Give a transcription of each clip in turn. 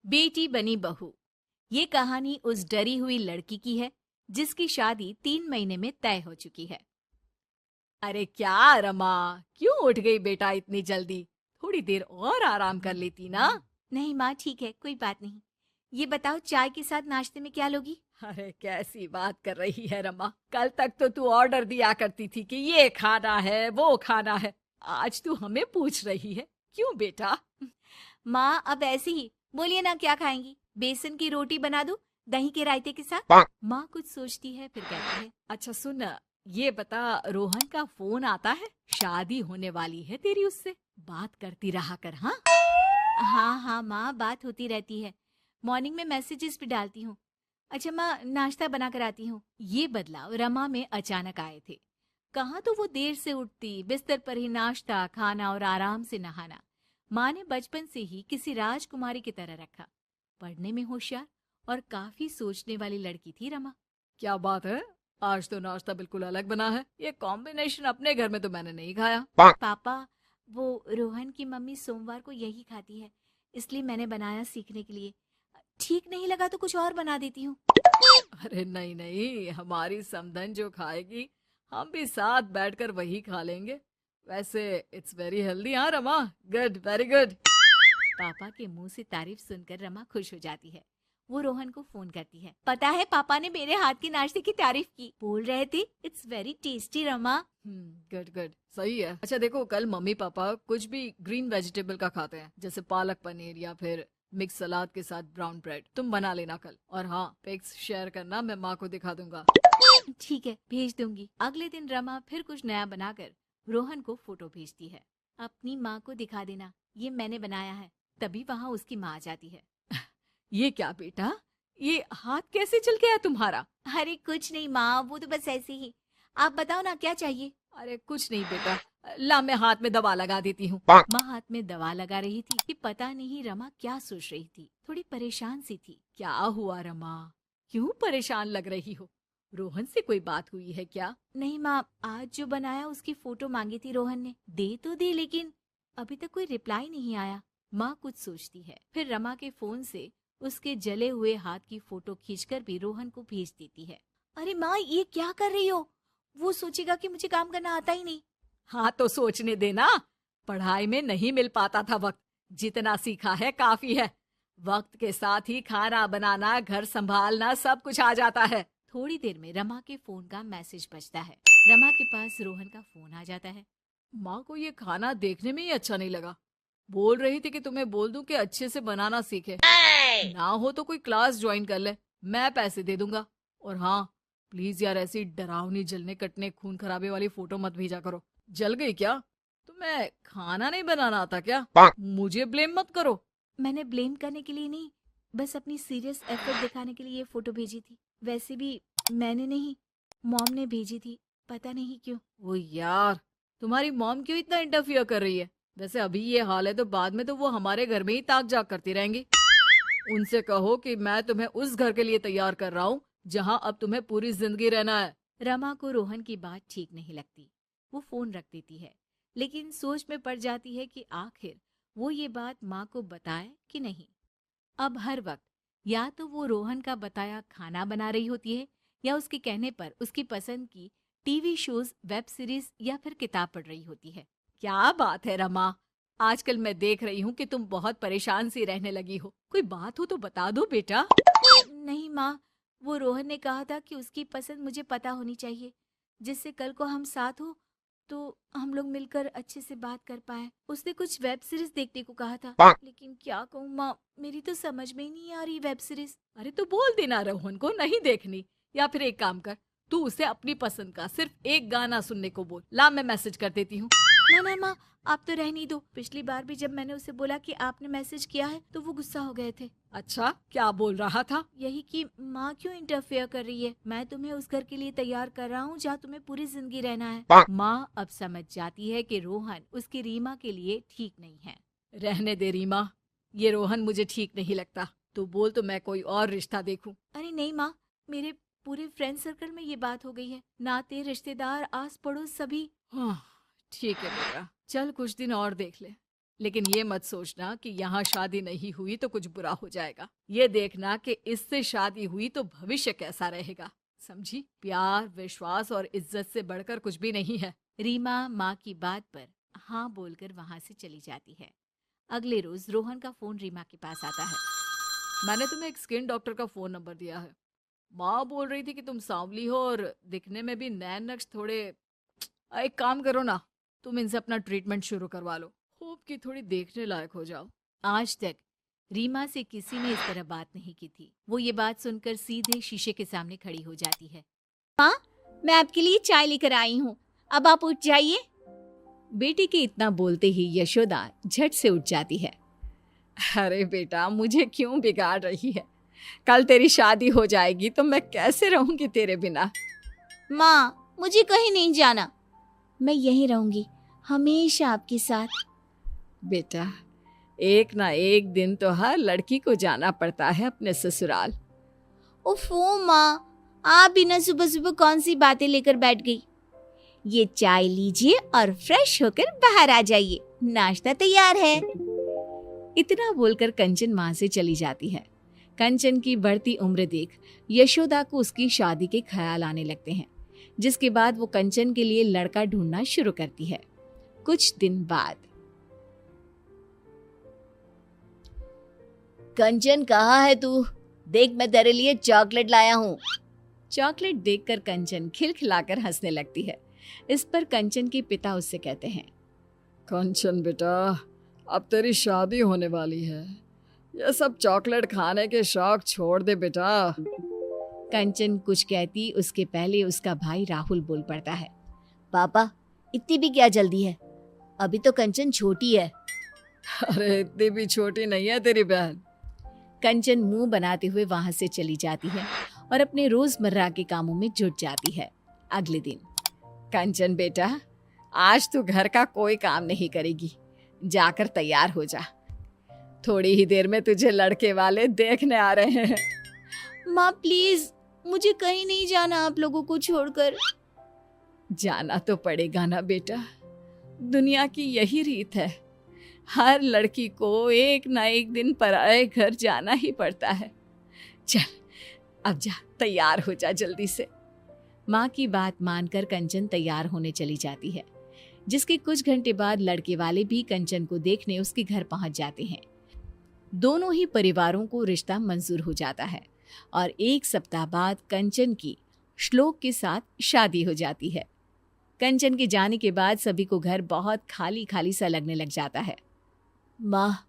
बेटी बनी बहू। ये कहानी उस डरी हुई लड़की की है जिसकी शादी 3 महीने में तय हो चुकी है। अरे क्या रमा, क्यों उठ गई बेटा इतनी जल्दी? थोड़ी देर और आराम कर लेती ना। नहीं माँ, ठीक है, कोई बात नहीं। ये बताओ, चाय के साथ नाश्ते में क्या लोगी? अरे कैसी बात कर रही है रमा, कल तक तो तू ऑर्डर दिया करती थी कि ये खाना है वो खाना है, आज तू हमें पूछ रही है, क्यों बेटा? माँ अब ऐसे ही बोलिए ना, क्या खाएंगी? बेसन की रोटी बना दूं दही के रायते के साथ? माँ कुछ सोचती है फिर कहती है, अच्छा सुन, ये बता, रोहन का फोन आता है? शादी होने वाली है तेरी उससे, बात करती रहा कर। हाँ हाँ हाँ माँ, बात होती रहती है, मॉर्निंग में मैसेजेस भी डालती हूँ। अच्छा माँ, नाश्ता बना कर आती हूँ। ये बदलाव रमा में अचानक आए थे। कहाँ तो वो देर से उठती, बिस्तर पर ही नाश्ता खाना और आराम से नहाना। माँ ने बचपन से ही किसी राजकुमारी की तरह रखा। पढ़ने में होशियार और काफी सोचने वाली लड़की थी रमा। क्या बात है, आज तो नाश्ता बिल्कुल अलग बना है। ये कॉम्बिनेशन अपने घर में तो मैंने नहीं खाया। पापा, वो रोहन की मम्मी सोमवार को यही खाती है, इसलिए मैंने बनाया सीखने के लिए। ठीक नहीं लगा तो कुछ और बना देती हूँ। अरे नहीं नहीं, हमारी समधन जो खाएगी हम भी साथ बैठकर वही खा लेंगे। वैसे इट्स वेरी हेल्दी। हाँ रमा, गुड, वेरी गुड। पापा के मुंह से तारीफ सुनकर रमा खुश हो जाती है। वो रोहन को फोन करती है। पता है, पापा ने मेरे हाथ के नाश्ते की तारीफ की, बोल रहे थे it's very tasty Rama. Good good, सही है। अच्छा देखो, कल मम्मी पापा कुछ भी ग्रीन वेजिटेबल का खाते हैं, जैसे पालक पनीर या फिर मिक्स सलाद के साथ ब्राउन ब्रेड। तुम बना लेना कल, और हाँ, पिक्स शेयर करना, मैं माँ को दिखा दूंगा। ठीक है, भेज दूंगी। अगले दिन रमा फिर कुछ नया बनाकर रोहन को फोटो भेजती है। अपनी माँ को दिखा देना, ये मैंने बनाया है। तभी वहाँ उसकी माँ आ जाती है। ये क्या बेटा, ये हाथ कैसे चल गया तुम्हारा? अरे कुछ नहीं माँ, वो तो बस ऐसे ही। आप बताओ ना, क्या चाहिए? अरे कुछ नहीं बेटा, ला मैं हाथ में दवा लगा देती हूँ। माँ हाथ में दवा लगा रही थी कि पता नहीं रमा क्या सोच रही थी। थोड़ी परेशान सी थी। क्या हुआ रमा, क्यों परेशान लग रही हो? रोहन से कोई बात हुई है क्या? नहीं माँ, आज जो बनाया उसकी फोटो मांगी थी रोहन ने, दे तो दी, लेकिन अभी तक कोई रिप्लाई नहीं आया। माँ कुछ सोचती है, फिर रमा के फोन से उसके जले हुए हाथ की फोटो खींचकर भी रोहन को भेज देती है। अरे माँ, ये क्या कर रही हो? वो सोचेगा कि मुझे काम करना आता ही नहीं। हाँ तो सोचने देना, पढ़ाई में नहीं मिल पाता था वक्त, जितना सीखा है काफी है। वक्त के साथ ही खाना बनाना, घर संभालना, सब कुछ आ जाता है। थोड़ी देर में रमा के फोन का मैसेज बजता है। रमा के पास रोहन का फोन आ जाता है। माँ को ये खाना देखने में ही अच्छा नहीं लगा, बोल रही थी कि तुम्हें बोल दूं कि अच्छे से बनाना सीखे। ना हो तो कोई क्लास ज्वाइन कर ले, मैं पैसे दे दूंगा। और हाँ, प्लीज यार, ऐसी डरावनी जलने कटने खून खराबे वाली फोटो मत भेजा करो। जल गई क्या? तुम्हें खाना नहीं बनाना आता क्या? मुझे ब्लेम मत करो। मैंने ब्लेम करने के लिए नहीं, बस अपनी सीरियस एफर्ट दिखाने के लिए ये फोटो भेजी थी। वैसे भी मैंने नहीं, मॉम ने भेजी थी, पता नहीं क्यों। वो यार, तुम्हारी मॉम क्यों इतना इंटरफियर कर रही है? वैसे अभी ये हाल है तो बाद में तो वो हमारे घर में ही ताक जाग करती रहेंगी। उनसे कहो कि मैं तुम्हें उस घर के लिए तैयार कर रहा हूँ जहाँ अब तुम्हें पूरी जिंदगी रहना है। रमा को रोहन की बात ठीक नहीं लगती। वो फोन रख देती है, लेकिन सोच में पड़ जाती है कि आखिर वो ये बात माँ को बताए कि नहीं। अब हर वक्त या तो वो रोहन का बताया खाना बना रही होती है, या उसके कहने पर उसकी पसंद की टीवी शोज, वेब सीरीज या फिर किताब पढ़ रही होती है। क्या बात है रमा, आजकल मैं देख रही हूँ कि तुम बहुत परेशान सी रहने लगी हो। कोई बात हो तो बता दो बेटा। नहीं माँ, वो रोहन ने कहा था कि उसकी पसंद मुझे पता होनी चाहिए, जिससे कल को हम साथ हो तो हम लोग मिलकर अच्छे से बात कर पाए। उसने कुछ वेब सीरीज देखने को कहा था, लेकिन क्या कहूँ माँ, मेरी तो समझ में ही नहीं आ रही वेब सीरीज। अरे तो बोल देना रोहन को नहीं देखनी, या फिर एक काम कर, तू उसे अपनी पसंद का सिर्फ एक गाना सुनने को बोल। ला मैं मैसेज कर देती हूँ। ना ना माँ, आप तो रहने दो। पिछली बार भी जब मैंने उसे बोला कि आपने मैसेज किया है तो वो गुस्सा हो गए थे। अच्छा, क्या बोल रहा था? यही कि माँ क्यों इंटरफेयर कर रही है, मैं तुम्हें उस घर के लिए तैयार कर रहा हूँ जहाँ तुम्हें पूरी जिंदगी रहना है। माँ अब समझ जाती है कि रोहन उसकी रीमा के लिए ठीक नहीं है। रहने दे रीमा, ये रोहन मुझे ठीक नहीं लगता। तू बोल तो मैं कोई और रिश्ता देखूं। अरे नहीं माँ, मेरे पूरे फ्रेंड सर्कल में ये बात हो गई है, नाते रिश्तेदार आस पड़ोस सभी। हाँ ठीक है बेटा, चल कुछ दिन और देख ले, लेकिन ये मत सोचना कि यहाँ शादी नहीं हुई तो कुछ बुरा हो जाएगा। ये देखना कि इससे शादी हुई तो भविष्य कैसा रहेगा। समझी? प्यार, विश्वास और इज्जत से बढ़कर कुछ भी नहीं है। रीमा माँ की बात पर हाँ बोलकर वहां से चली जाती है। अगले रोज रोहन का फोन रीमा के पास आता है। मैंने तुम्हें एक स्किन डॉक्टर का फोन नंबर दिया है। माँ बोल रही थी कि तुम सांवली हो और दिखने में भी नैन नक्श थोड़े। एक काम करो ना, तुम इनसे अपना ट्रीटमेंट शुरू करवा लो। होप कि थोड़ी देखने लायक हो जाओ। आज तक रीमा से किसी ने इस तरह बात नहीं की थी। वो ये बात सुनकर सीधे शीशे के सामने खड़ी हो जाती है। माँ, मैं आपके लिए चाय लेकर आई हूँ, अब आप उठ जाइए। बेटी के इतना बोलते ही यशोदा झट से उठ जाती है। अरे बेटा, मुझे क्यों बिगाड़ रही है? कल तेरी शादी हो जाएगी तो मैं कैसे रहूंगी तेरे बिना? माँ, मुझे कहीं नहीं जाना, मैं यहीं रहूंगी, हमेशा आपके साथ। बेटा, एक ना एक दिन तो हर लड़की को जाना पड़ता है अपने ससुराल। ओफो माँ, आप बिना सुबह सुबह कौन सी बातें लेकर बैठ गई। ये चाय लीजिए और फ्रेश होकर बाहर आ जाइए, नाश्ता तैयार है। इतना बोलकर कंचन माँ से चली जाती है। कंचन की बढ़ती उम्र देख यशोदा को उसकी शादी के ख्याल आने लगते हैं, जिसके बाद वो कंचन के लिए लड़का ढूंढना शुरू करती है। कुछ दिन बाद। कंचन, कहाँ है तू? देख, मैं तेरे लिए चॉकलेट लाया हूँ। चॉकलेट देखकर कंचन खिलखिलाकर हंसने लगती है। इस पर कंचन के पिता उससे कहते हैं, कंचन बेटा, अब तेरी शादी होने वाली है, ये सब चॉकलेट खाने के शौक छोड़ दे बेटा। कंचन कुछ कहती उसके पहले उसका भाई राहुल बोल पड़ता है। पापा, इतनी भी क्या जल्दी है, अभी तो कंचन छोटी है। अरे इतनी भी छोटी नहीं है तेरी बहन। कंचन मुंह बनाते हुए वहां से चली जाती है और अपने रोजमर्रा के कामों में जुट जाती है। अगले दिन। कंचन बेटा, आज तू घर का कोई काम नहीं करेगी, जाकर तैयार हो जा, थोड़ी ही देर में तुझे लड़के वाले देखने आ रहे हैं। माँ प्लीज, मुझे कहीं नहीं जाना आप लोगों को छोड़कर। जाना तो पड़ेगा ना बेटा, दुनिया की यही रीत है, हर लड़की को एक ना एक दिन पराए घर जाना ही पड़ता है। चल अब जा, तैयार हो जा जल्दी से। माँ की बात मानकर कंचन तैयार होने चली जाती है, जिसके कुछ घंटे बाद लड़के वाले भी कंचन को देखने उसके घर पहुंच जाते हैं। दोनों ही परिवारों को रिश्ता मंजूर हो जाता है और एक सप्ताह बाद कंचन की श्लोक के साथ शादी हो जाती है। कंचन के जाने के बाद सभी को घर बहुत खाली खाली सा लगने लग जाता है। माँ,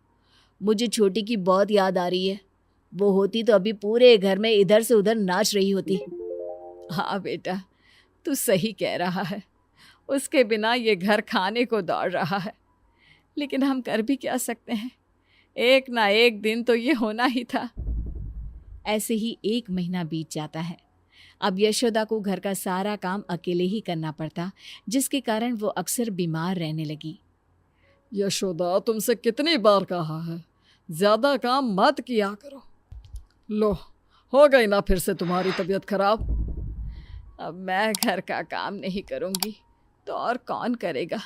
मुझे छोटी की बहुत याद आ रही है, वो होती तो अभी पूरे घर में इधर से उधर नाच रही होती। हाँ बेटा, तू सही कह रहा है, उसके बिना ये घर खाने को दौड़ रहा है, लेकिन हम कर भी क्या सकते हैं, एक ना एक दिन तो ये होना ही था। ऐसे ही 1 महीना बीत जाता है। अब यशोदा को घर का सारा काम अकेले ही करना पड़ता, जिसके कारण वो अक्सर बीमार रहने लगी। यशोदा, तुमसे कितनी बार कहा है, ज्यादा काम मत किया करो। लो, हो गई ना फिर से तुम्हारी तबीयत खराब। अब मैं घर का काम नहीं करूंगी तो और कौन करेगा?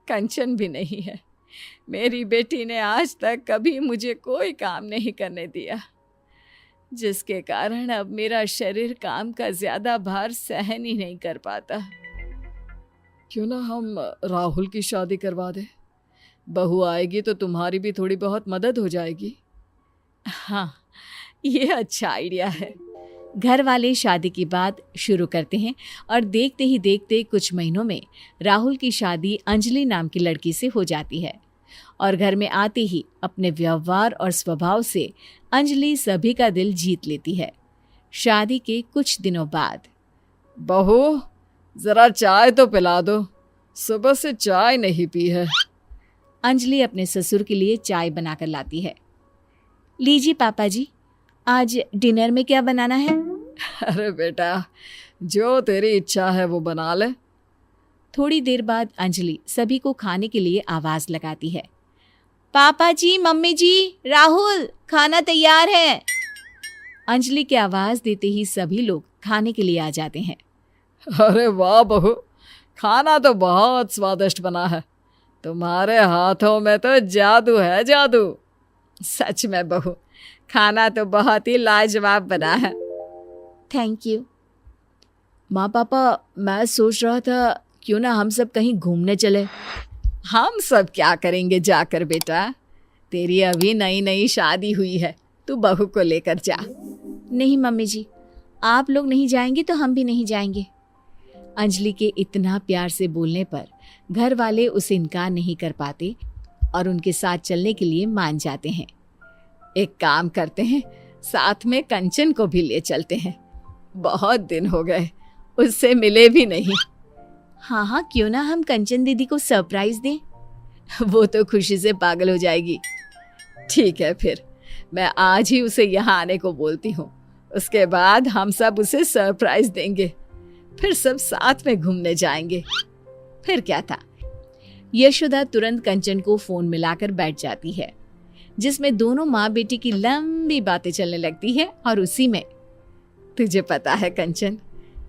कंचन भी नहीं है। मेरी बेटी ने आज तक कभी मुझे कोई काम नहीं करने दिया, जिसके कारण अब मेरा शरीर काम का ज्यादा भार सहन ही नहीं कर पाता। क्यों ना हम राहुल की शादी करवा दे, बहू आएगी तो तुम्हारी भी थोड़ी बहुत मदद हो जाएगी। हाँ, ये अच्छा आइडिया है। घर वाले शादी की बात शुरू करते हैं और देखते ही देखते कुछ महीनों में राहुल की शादी अंजलि नाम की लड़की से हो जाती है और घर में आते ही अपने व्यवहार और स्वभाव से अंजलि सभी का दिल जीत लेती है। शादी के कुछ दिनों बाद, बहू जरा चाय तो पिला दो, सुबह से चाय नहीं पी है। अंजलि अपने ससुर के लिए चाय बनाकर लाती है। लीजिए पापा जी, आज डिनर में क्या बनाना है? अरे बेटा, जो तेरी इच्छा है वो बना ले। थोड़ी देर बाद अंजलि सभी को खाने के लिए आवाज लगाती है। पापा जी, मम्मी जी, राहुल, खाना तैयार है। अंजलि की आवाज देते ही सभी लोग खाने के लिए आ जाते हैं। अरे वाह बहू, खाना तो बहुत स्वादिष्ट बना है, तुम्हारे हाथों में तो जादू है, जादू। सच में बहू, खाना तो बहुत ही लाजवाब बना है। Thank you. माँ पापा, मैं सोच रहा था क्यों ना हम सब कहीं घूमने चले। हम सब क्या करेंगे जाकर बेटा? तेरी अभी नई नई शादी हुई है, तू बहू को लेकर जा। नहीं मम्मी जी, आप लोग नहीं जाएंगे तो हम भी नहीं जाएंगे। अंजलि के इतना प्यार से बोलने पर घर वाले उसे इनकार नहीं कर पाते और उनके साथ चलने के लिए मान जाते हैं। एक काम करते हैं, साथ में कंचन को भी ले चलते हैं। बहुत दिन हो गए, उससे मिले भी नहीं। हाँ हाँ, क्यों ना हम कंचन दीदी को सरप्राइज दें। वो तो खुशी से पागल हो जाएगी। ठीक है, फिर मैं आज ही उसे यहाँ आने को बोलती हूँ। उसके बाद हम सब उसे सरप्राइज देंगे, फिर सब साथ में घूमने जाएंगे। फिर क्या था। यशोदा तुरंत कंचन को फोन मिलाकर बैठ जाती है, जिसमें दोनों माँ बेटी की लंबी बातें चलने लगती है। और उसी में, तुझे पता है कंचन,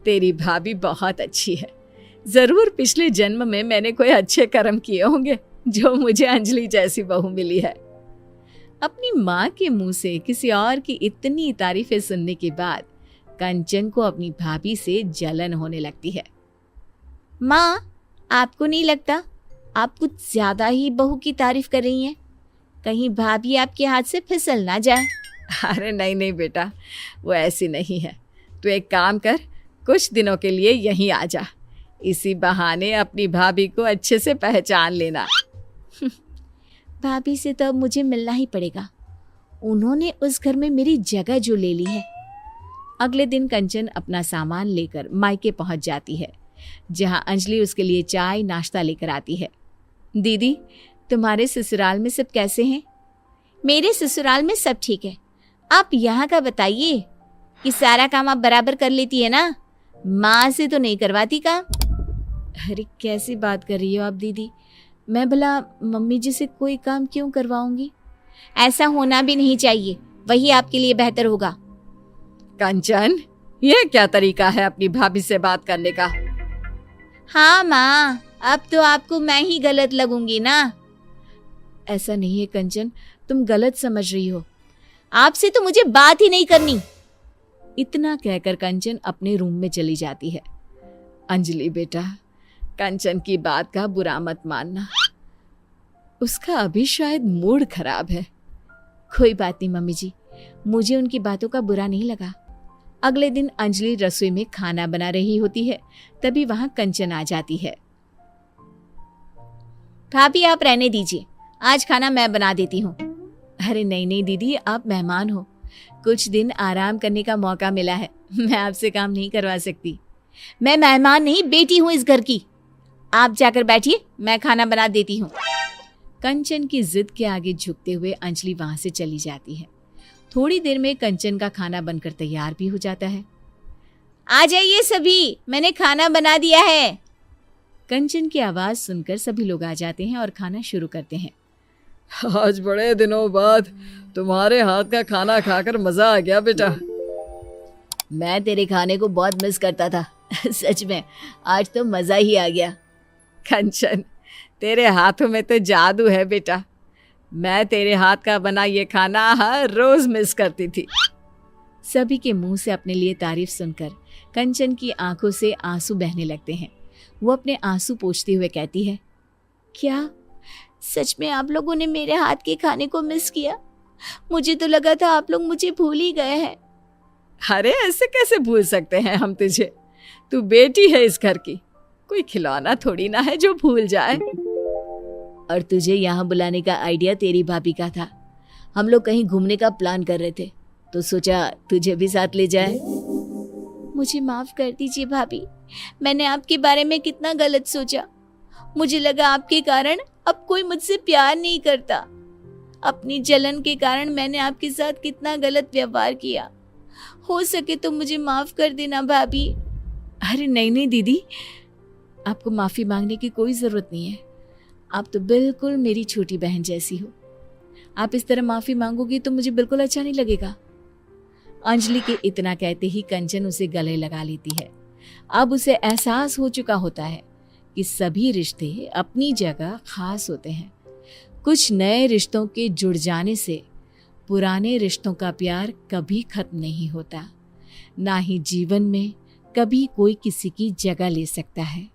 तेरी भाभी बहुत अच्छी है। जरूर पिछले जन्म में मैंने कोई अच्छे कर्म किए होंगे जो मुझे अंजलि जैसी बहू मिली है। अपनी माँ के मुंह से किसी और की इतनी तारीफें सुनने के बाद कंचन को अपनी भाभी से जलन होने लगती है। माँ, आपको नहीं लगता आप कुछ ज्यादा ही बहू की तारीफ कर रही हैं? कहीं भाभी आपके हाथ से फिसल ना जाए। अरे नहीं नहीं बेटा, वो ऐसी नहीं है। तू एक काम कर, कुछ दिनों के लिए यहीं आ जा। इसी बहाने अपनी भाभी को अच्छे से पहचान लेना। भाभी से तो अब मुझे मिलना ही पड़ेगा। उन्होंने उस घर में मेरी जगह जो ले ली है। अगले दिन कंचन अपना सामान लेकर मायके पहुंच जाती है, जहां अंजलि उसके लिए चाय नाश्ता लेकर आती है। दीदी, तुम्हारे ससुराल में सब कैसे हैं? मेरे ससुराल में सब ठीक है। आप यहाँ का बताइए कि सारा काम आप बराबर कर लेती है ना? माँ से तो नहीं करवाती काम। अरे कैसी बात कर रही हो आप दीदी? मैं भला मम्मी जी से कोई काम क्यों करवाऊंगी? ऐसा होना भी नहीं चाहिए, वही आपके लिए बेहतर होगा। कंचन, ये क्या तरीका है अपनी भाभी से बात करने का? हाँ माँ, अब तो आपको मैं ही गलत लगूंगी ना। ऐसा नहीं है कंचन, तुम गलत समझ रही हो। आपसे तो मुझे बात ही नहीं करनी। इतना कहकर कंचन अपने रूम में चली जाती है। अंजलि बेटा, कंचन की बात का बुरा मत मानना। उसका अभी शायद मूड खराब है। कोई बात नहीं मम्मी जी, मुझे उनकी बातों का बुरा नहीं लगा। अगले दिन अंजलि रसोई में खाना बना रही होती है, तभी वहां कंचन आ जाती है। भाभी, आप रहने दीजिए, आज खाना मैं बना देती हूँ। अरे नहीं नहीं दीदी, आप मेहमान हो, कुछ दिन आराम करने का मौका मिला है, मैं आपसे काम नहीं करवा सकती। मैं मेहमान नहीं, बेटी हूँ इस घर की। आप जाकर बैठिए, मैं खाना बना देती हूँ। कंचन की जिद के आगे झुकते हुए अंजलि वहां से चली जाती है। थोड़ी देर में कंचन का खाना बनकर तैयार भी हो जाता है। आ जाइए सभी, मैंने खाना बना दिया है। कंचन की आवाज सुनकर सभी लोग आ जाते हैं और खाना शुरू करते हैं। आज बड़े दिनों बाद तुम्हारे हाथ का खाना खाकर मजा आ गया बेटा। मैं तेरे खाने को बहुत मिस करता था। सच में आज तो मजा ही आ गया। कंचन, तेरे हाथों में तो जादू है बेटा। मैं तेरे हाथ का बना ये खाना हर रोज मिस करती थी। सभी के मुंह से अपने लिए तारीफ सुनकर कंचन की आंखों से आंसू बहने लगते हैं। वो अपने आंसू पोंछते हुए कहती है, क्या सच में आप लोगों ने मेरे हाथ के खाने को मिस किया? मुझे तो लगा था आप लोग मुझे भूल ही गए हैं। अरे ऐसे कैसे भूल सकते हैं हम तुझे? तू बेटी है इस घर की, कोई खिलौना थोड़ी ना है जो भूल जाए। और तुझे यहाँ बुलाने का आइडिया तेरी भाभी का था। हम लोग कहीं घूमने का प्लान कर रहे थे, तो सोचा तुझे भी साथ ले जाए। मुझे माफ कर दीजिए भाभी, मैंने आपके बारे में कितना गलत सोचा। मुझे लगा आपके कारण अब कोई मुझसे प्यार नहीं करता। अपनी जलन के कारण मैंने आपके साथ कितना गलत व्यवहार किया। हो सके तो मुझे माफ कर देना भाभी। अरे नहीं नहीं दीदी, आपको माफी मांगने की कोई जरूरत नहीं है। आप तो बिल्कुल मेरी छोटी बहन जैसी हो। आप इस तरह माफी मांगोगी तो मुझे बिल्कुल अच्छा नहीं लगेगा। अंजलि के इतना कहते ही कंचन उसे गले लगा लेती है। अब उसे एहसास हो चुका होता है कि सभी रिश्ते अपनी जगह खास होते हैं। कुछ नए रिश्तों के जुड़ जाने से पुराने रिश्तों का प्यार कभी खत्म नहीं होता, ना ही जीवन में कभी कोई किसी की जगह ले सकता है।